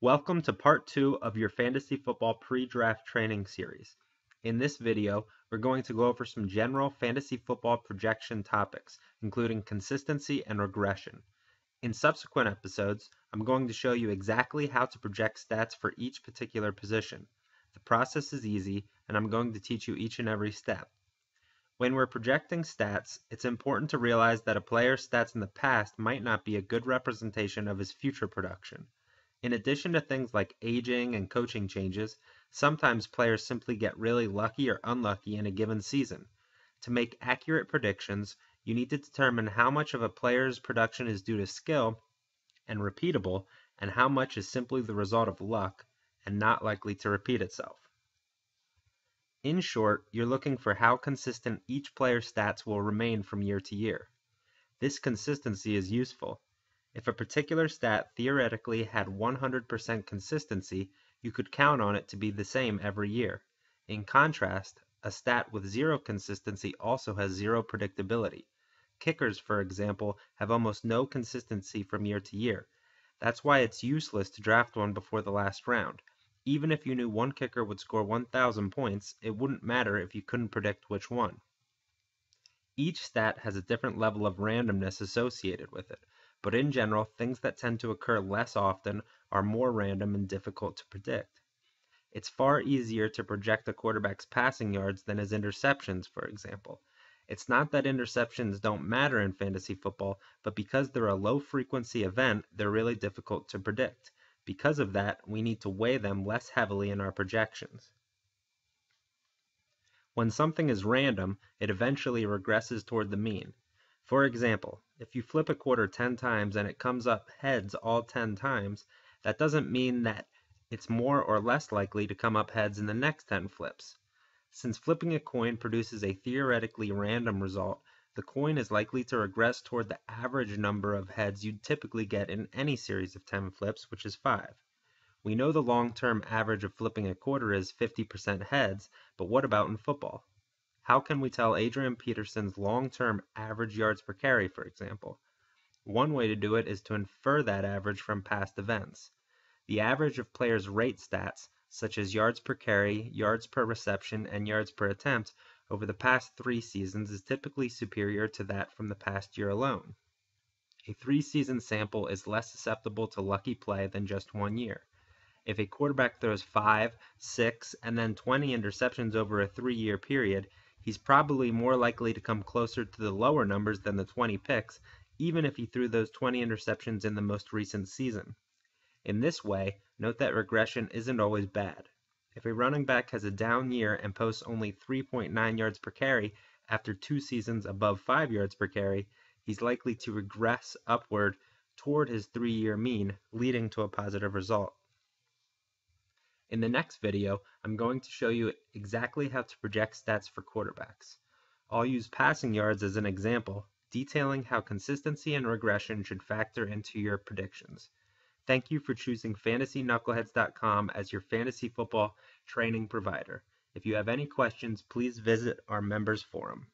Welcome to part 2 of your fantasy football pre-draft training series. In this video, we're going to go over some general fantasy football projection topics, including consistency and regression. In subsequent episodes, I'm going to show you exactly how to project stats for each particular position. The process is easy, and I'm going to teach you each and every step. When we're projecting stats, it's important to realize that a player's stats in the past might not be a good representation of his future production. In addition to things like aging and coaching changes, sometimes players simply get really lucky or unlucky in a given season. To make accurate predictions, you need to determine how much of a player's production is due to skill and repeatable, and how much is simply the result of luck and not likely to repeat itself. In short, you're looking for how consistent each player's stats will remain from year to year. This consistency is useful. If a particular stat theoretically had 100% consistency, you could count on it to be the same every year. In contrast, a stat with zero consistency also has zero predictability. Kickers, for example, have almost no consistency from year to year. That's why it's useless to draft one before the last round. Even if you knew one kicker would score 1,000 points, it wouldn't matter if you couldn't predict which one. Each stat has a different level of randomness associated with it, but in general, things that tend to occur less often are more random and difficult to predict. It's far easier to project a quarterback's passing yards than his interceptions, for example. It's not that interceptions don't matter in fantasy football, but because they're a low-frequency event, they're really difficult to predict. Because of that, we need to weigh them less heavily in our projections. When something is random, it eventually regresses toward the mean. For example, if you flip a quarter 10 times and it comes up heads all 10 times, that doesn't mean that it's more or less likely to come up heads in the next 10 flips. Since flipping a coin produces a theoretically random result, the coin is likely to regress toward the average number of heads you'd typically get in any series of 10 flips, which is 5. We know the long-term average of flipping a quarter is 50% heads, but what about in football? How can we tell Adrian Peterson's long-term average yards per carry, for example? One way to do it is to infer that average from past events. The average of players' rate stats, such as yards per carry, yards per reception, and yards per attempt, over the past 3 seasons is typically superior to that from the past year alone. A 3-season sample is less susceptible to lucky play than just 1 year. If a quarterback throws 5, 6, and then 20 interceptions over a 3-year period, he's probably more likely to come closer to the lower numbers than the 20 picks, even if he threw those 20 interceptions in the most recent season. In this way, note that regression isn't always bad. If a running back has a down year and posts only 3.9 yards per carry after 2 seasons above 5 yards per carry, he's likely to regress upward toward his 3-year mean, leading to a positive result. In the next video, I'm going to show you exactly how to project stats for quarterbacks. I'll use passing yards as an example, detailing how consistency and regression should factor into your predictions. Thank you for choosing FantasyKnuckleheads.com as your fantasy football training provider. If you have any questions, please visit our members forum.